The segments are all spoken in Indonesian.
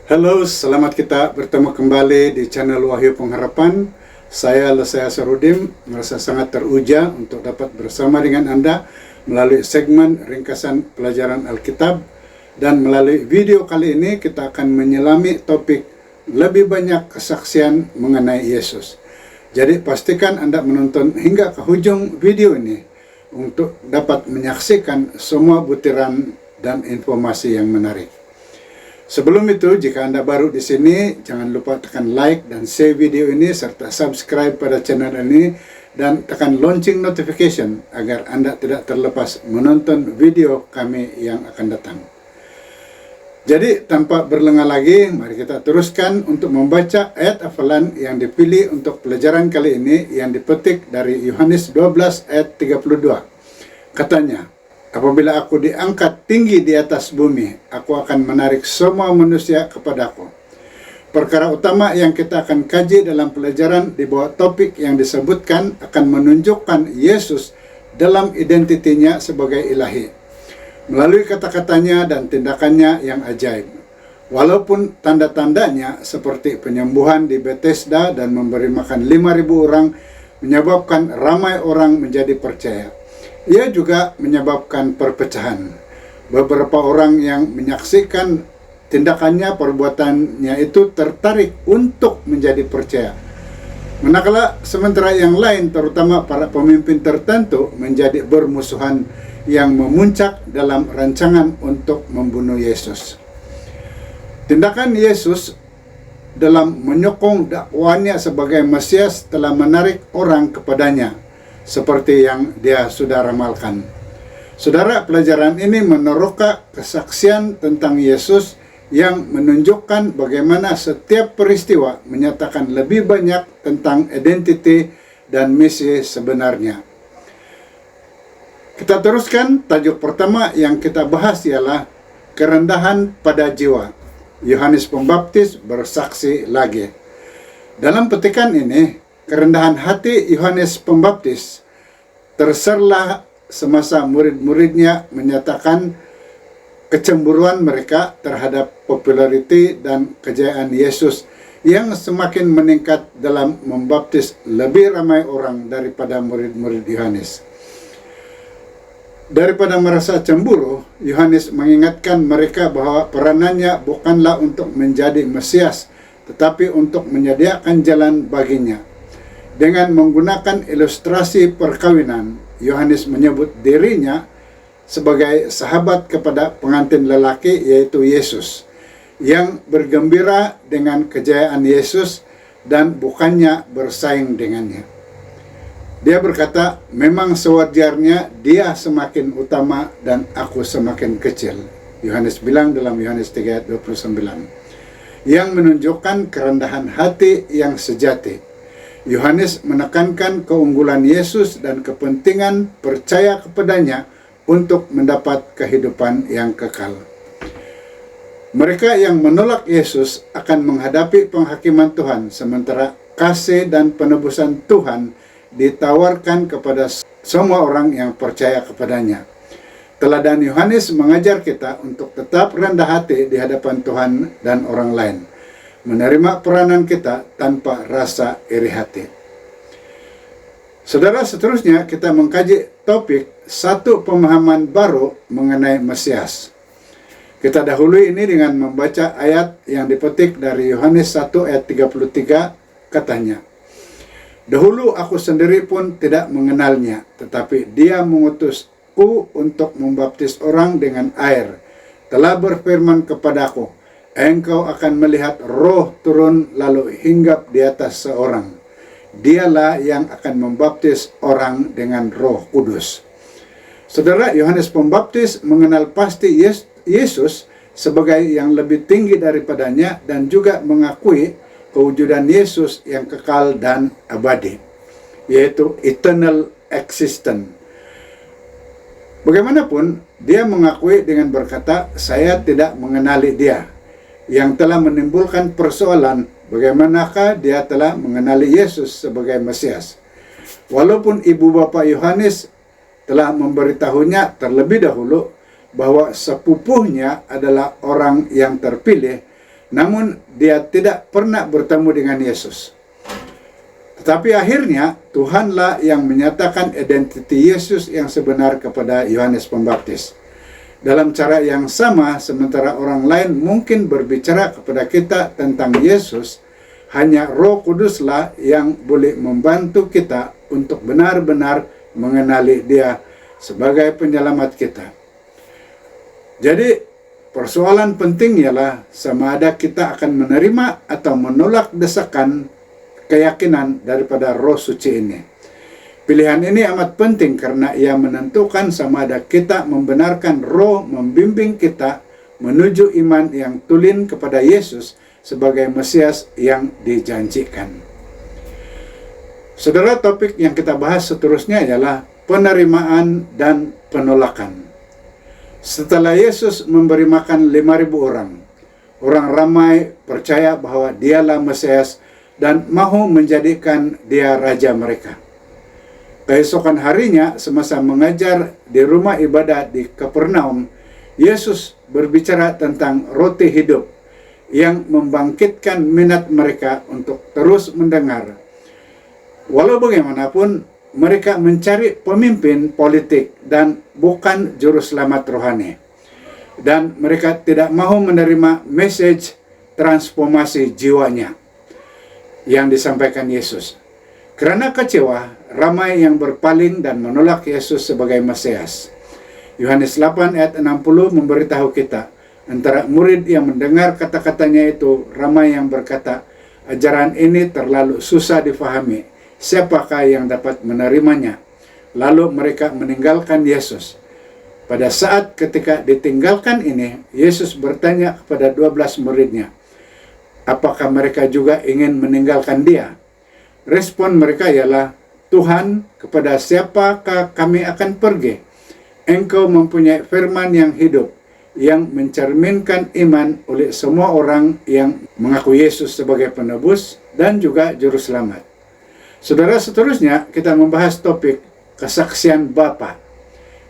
Halo, selamat kita bertemu kembali di channel Wahyu Pengharapan. Saya Lesaya Sarudim, merasa sangat teruja untuk dapat bersama dengan Anda melalui segmen ringkasan pelajaran Alkitab. Dan melalui video kali ini kita akan menyelami topik lebih banyak kesaksian mengenai Yesus. Jadi pastikan Anda menonton hingga ke ujung video ini untuk dapat menyaksikan semua butiran dan informasi yang menarik. Sebelum itu, jika Anda baru di sini, jangan lupa tekan like dan share video ini serta subscribe pada channel ini dan tekan lonceng notification agar Anda tidak terlepas menonton video kami yang akan datang. Jadi, tanpa berlengah lagi, mari kita teruskan untuk membaca ayat hafalan yang dipilih untuk pelajaran kali ini yang dipetik dari Yohanes 12 ayat 32. Katanya, apabila aku diangkat tinggi di atas bumi, aku akan menarik semua manusia kepadaku. Perkara utama yang kita akan kaji dalam pelajaran di bawah topik yang disebutkan akan menunjukkan Yesus dalam identitinya sebagai ilahi, melalui kata-katanya dan tindakannya yang ajaib. Walaupun tanda-tandanya seperti penyembuhan di Bethesda dan memberi makan 5.000 orang menyebabkan ramai orang menjadi percaya, ia juga menyebabkan perpecahan. Beberapa orang yang menyaksikan tindakannya, perbuatannya itu tertarik untuk menjadi percaya. Manakala sementara yang lain, terutama para pemimpin tertentu, menjadi bermusuhan yang memuncak dalam rancangan untuk membunuh Yesus. Tindakan Yesus dalam menyokong dakwanya sebagai Mesias telah menarik orang kepadanya, seperti yang dia sudah ramalkan. Saudara, pelajaran ini meneroka kesaksian tentang Yesus yang menunjukkan bagaimana setiap peristiwa menyatakan lebih banyak tentang identiti dan misi sebenarnya. Kita teruskan, tajuk pertama yang kita bahas ialah kerendahan pada jiwa. Yohanes Pembaptis bersaksi lagi. Dalam petikan ini, kerendahan hati Yohanes Pembaptis terserlah semasa murid-muridnya menyatakan kecemburuan mereka terhadap populariti dan kejayaan Yesus yang semakin meningkat dalam membaptis lebih ramai orang daripada murid-murid Yohanes. Daripada merasa cemburu, Yohanes mengingatkan mereka bahwa peranannya bukanlah untuk menjadi Mesias, tetapi untuk menyediakan jalan baginya. Dengan menggunakan ilustrasi perkawinan, Yohanes menyebut dirinya sebagai sahabat kepada pengantin lelaki, yaitu Yesus, yang bergembira dengan kejayaan Yesus dan bukannya bersaing dengannya. Dia berkata, memang sewajarnya dia semakin utama dan aku semakin kecil. Yohanes bilang dalam Yohanes 3 ayat 29. Yang menunjukkan kerendahan hati yang sejati. Yohanes menekankan keunggulan Yesus dan kepentingan percaya kepadanya untuk mendapat kehidupan yang kekal. Mereka yang menolak Yesus akan menghadapi penghakiman Tuhan, sementara kasih dan penebusan Tuhan ditawarkan kepada semua orang yang percaya kepadanya. Teladan Yohanes mengajar kita untuk tetap rendah hati di hadapan Tuhan dan orang lain, menerima peranan kita tanpa rasa iri hati. Saudara, seterusnya kita mengkaji topik satu pemahaman baru mengenai Mesias. Kita dahului ini dengan membaca ayat yang dipetik dari Yohanes 1 ayat 33, katanya, dahulu aku sendiri pun tidak mengenalnya, tetapi dia mengutusku untuk membaptis orang dengan air. Telah berfirman kepadaku, engkau akan melihat Roh turun lalu hinggap di atas seorang. Dialah yang akan membaptis orang dengan Roh Kudus. Saudara, Yohanes Pembaptis mengenal pasti Yesus sebagai yang lebih tinggi daripadanya dan juga mengakui kewujudan Yesus yang kekal dan abadi, yaitu eternal existence. Bagaimanapun, dia mengakui dengan berkata, saya tidak mengenali dia, yang telah menimbulkan persoalan bagaimanakah dia telah mengenali Yesus sebagai Mesias. Walaupun ibu bapa Yohanes telah memberitahunya terlebih dahulu bahwa sepupunya adalah orang yang terpilih, namun dia tidak pernah bertemu dengan Yesus. Tetapi akhirnya Tuhanlah yang menyatakan identiti Yesus yang sebenar kepada Yohanes Pembaptis. Dalam cara yang sama, sementara orang lain mungkin berbicara kepada kita tentang Yesus, hanya Roh Kuduslah yang boleh membantu kita untuk benar-benar mengenali Dia sebagai penyelamat kita. Jadi, persoalan penting ialah sama ada kita akan menerima atau menolak desakan keyakinan daripada Roh Suci ini. Pilihan ini amat penting karena ia menentukan sama ada kita membenarkan Roh membimbing kita menuju iman yang tulen kepada Yesus sebagai Mesias yang dijanjikan. Saudara, topik yang kita bahas seterusnya ialah penerimaan dan penolakan. Setelah Yesus memberi makan 5.000 orang ramai percaya bahwa Dialah Mesias dan mahu menjadikan Dia Raja mereka. Keesokan harinya, semasa mengajar di rumah ibadat di Kapernaum, Yesus berbicara tentang roti hidup yang membangkitkan minat mereka untuk terus mendengar. Walau bagaimanapun, mereka mencari pemimpin politik dan bukan juru selamat rohani. Dan mereka tidak mahu menerima message transformasi jiwanya yang disampaikan Yesus. Karena kecewa, ramai yang berpaling dan menolak Yesus sebagai Mesias. Yohanes 8 ayat 60 memberitahu kita, antara murid yang mendengar kata-katanya itu, ramai yang berkata, ajaran ini terlalu susah difahami, siapakah yang dapat menerimanya? Lalu mereka meninggalkan Yesus. Pada saat ketika ditinggalkan ini, Yesus bertanya kepada 12 muridnya, apakah mereka juga ingin meninggalkan Dia? Respon mereka ialah, Tuhan, kepada siapakah kami akan pergi? Engkau mempunyai firman yang hidup, yang mencerminkan iman oleh semua orang yang mengaku Yesus sebagai penebus dan juga juru selamat. Saudara, seterusnya kita membahas topik kesaksian Bapa.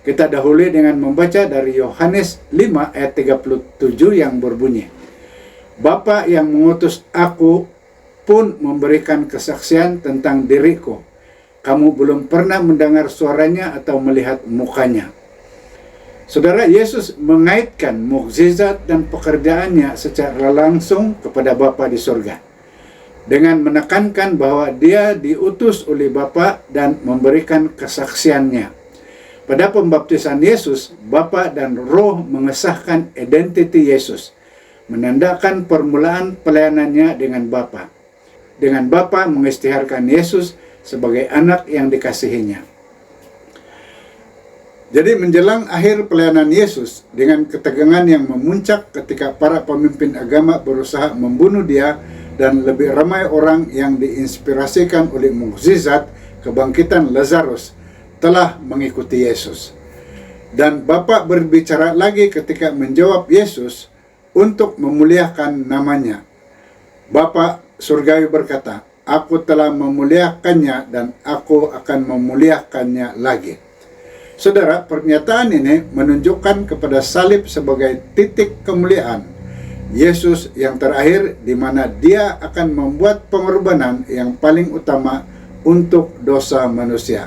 Kita dahului dengan membaca dari Yohanes 5 ayat 37 yang berbunyi, Bapa yang mengutus aku pun memberikan kesaksian tentang diriku. Kamu belum pernah mendengar suaranya atau melihat mukanya. Saudara, Yesus mengaitkan mukjizat dan pekerjaannya secara langsung kepada Bapa di surga, dengan menekankan bahwa Dia diutus oleh Bapa dan memberikan kesaksiannya. Pada pembaptisan Yesus, Bapa dan Roh mengesahkan identiti Yesus, menandakan permulaan pelayanannya dengan Bapa. Dengan Bapa mengisytiharkan Yesus sebagai anak yang dikasihinya. Jadi menjelang akhir pelayanan Yesus, dengan ketegangan yang memuncak ketika para pemimpin agama berusaha membunuh Dia dan lebih ramai orang yang diinspirasikan oleh mukjizat kebangkitan Lazarus telah mengikuti Yesus. Dan Bapa berbicara lagi ketika menjawab Yesus untuk memuliakan namanya. Bapa surgawi berkata, aku telah memuliakannya dan aku akan memuliakannya lagi. Saudara, pernyataan ini menunjukkan kepada salib sebagai titik kemuliaan Yesus yang terakhir, di mana Dia akan membuat pengorbanan yang paling utama untuk dosa manusia.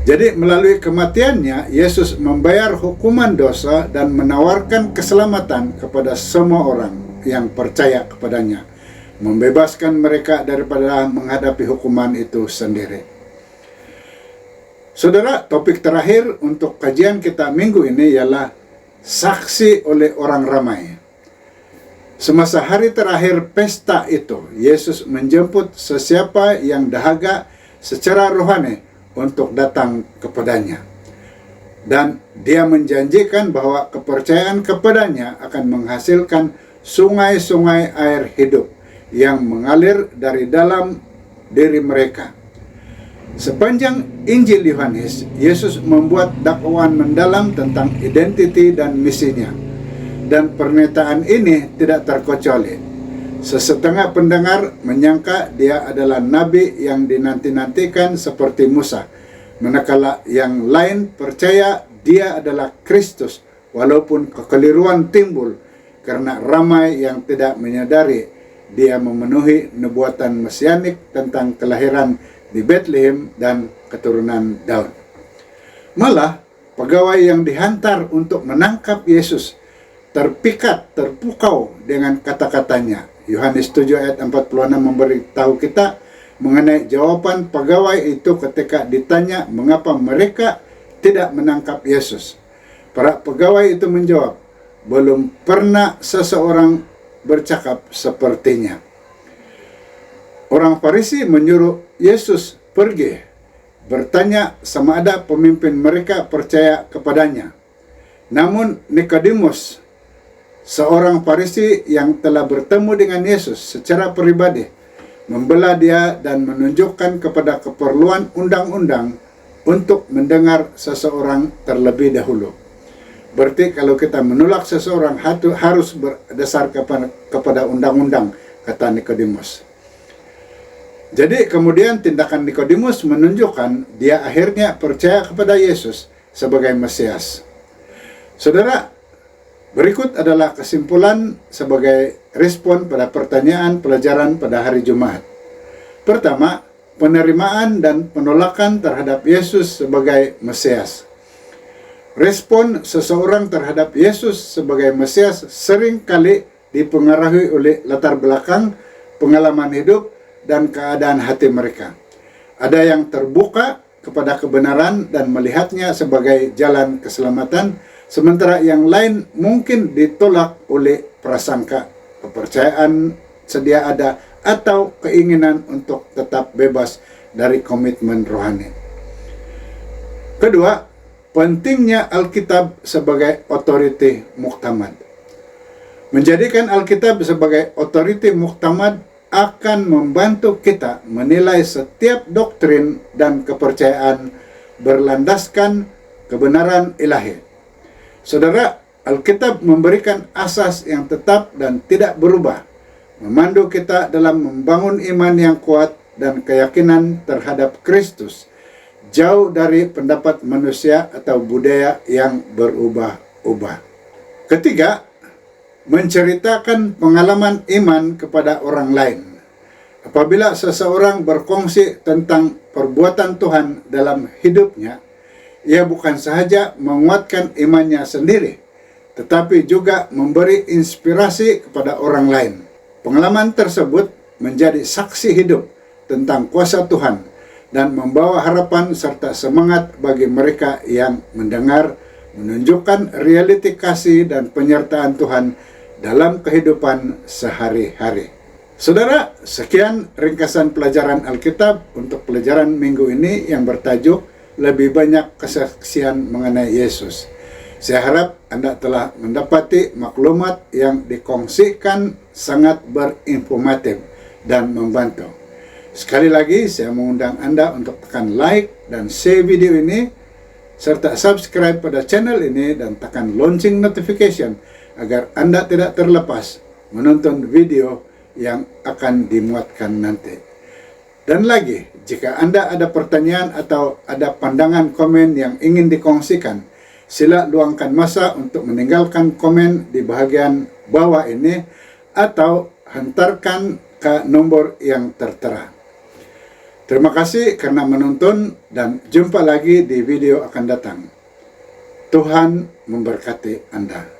Jadi melalui kematiannya, Yesus membayar hukuman dosa dan menawarkan keselamatan kepada semua orang yang percaya kepadanya, membebaskan mereka daripada menghadapi hukuman itu sendiri. Saudara, topik terakhir untuk kajian kita minggu ini ialah saksi oleh orang ramai. Semasa hari terakhir pesta itu, Yesus menjemput sesiapa yang dahaga secara rohani untuk datang kepadanya. Dan Dia menjanjikan bahwa kepercayaan kepadanya akan menghasilkan sungai-sungai air hidup yang mengalir dari dalam diri mereka. Sepanjang Injil Yohanes, Yesus membuat dakwaan mendalam tentang identiti dan misinya. Dan pernyataan ini tidak terkecuali. Sesetengah pendengar menyangka Dia adalah nabi yang dinanti-nantikan seperti Musa, manakala yang lain percaya Dia adalah Kristus, walaupun kekeliruan timbul karena ramai yang tidak menyadari dia memenuhi nubuatan mesianik tentang kelahiran di Bethlehem dan keturunan Daud. Malah, pegawai yang dihantar untuk menangkap Yesus terpikat, terpukau dengan kata-katanya. Yohanes 7 ayat 46 memberitahu kita mengenai jawaban pegawai itu ketika ditanya mengapa mereka tidak menangkap Yesus. Para pegawai itu menjawab, belum pernah seseorang bercakap sepertinya. Orang Farisi menyuruh Yesus pergi, bertanya sama ada pemimpin mereka percaya kepadanya. Namun Nikodemus, seorang Farisi yang telah bertemu dengan Yesus secara pribadi, membela dia dan menunjukkan kepada keperluan undang-undang untuk mendengar seseorang terlebih dahulu. Berarti kalau kita menolak seseorang harus berdasar kepada undang-undang, kata Nikodemus. Jadi kemudian tindakan Nikodemus menunjukkan dia akhirnya percaya kepada Yesus sebagai Mesias. Saudara, berikut adalah kesimpulan sebagai respon pada pertanyaan pelajaran pada hari Jumat. Pertama, penerimaan dan penolakan terhadap Yesus sebagai Mesias. Respon seseorang terhadap Yesus sebagai Mesias seringkali dipengaruhi oleh latar belakang, pengalaman hidup, dan keadaan hati mereka. Ada yang terbuka kepada kebenaran dan melihatnya sebagai jalan keselamatan, sementara yang lain mungkin ditolak oleh prasangka, kepercayaan sedia ada, atau keinginan untuk tetap bebas dari komitmen rohani. Kedua, pentingnya Alkitab sebagai otoriti muktamad. Menjadikan Alkitab sebagai otoriti muktamad akan membantu kita menilai setiap doktrin dan kepercayaan berlandaskan kebenaran ilahi. Saudara, Alkitab memberikan asas yang tetap dan tidak berubah, memandu kita dalam membangun iman yang kuat dan keyakinan terhadap Kristus, jauh dari pendapat manusia atau budaya yang berubah-ubah. Ketiga, menceritakan pengalaman iman kepada orang lain. Apabila seseorang berkongsi tentang perbuatan Tuhan dalam hidupnya, ia bukan sahaja menguatkan imannya sendiri, tetapi juga memberi inspirasi kepada orang lain. Pengalaman tersebut menjadi saksi hidup tentang kuasa Tuhan dan membawa harapan serta semangat bagi mereka yang mendengar, menunjukkan realiti kasih dan penyertaan Tuhan dalam kehidupan sehari-hari. Saudara, sekian ringkasan pelajaran Alkitab untuk pelajaran minggu ini yang bertajuk lebih banyak kesaksian mengenai Yesus. Saya harap Anda telah mendapati maklumat yang dikongsikan sangat berinformatif dan membantu. Sekali lagi, saya mengundang Anda untuk tekan like dan share video ini, serta subscribe pada channel ini dan tekan lonceng notification agar Anda tidak terlepas menonton video yang akan dimuatkan nanti. Dan lagi, jika Anda ada pertanyaan atau ada pandangan komen yang ingin dikongsikan, sila luangkan masa untuk meninggalkan komen di bahagian bawah ini atau hantarkan ke nomor yang tertera. Terima kasih karena menonton dan jumpa lagi di video akan datang. Tuhan memberkati Anda.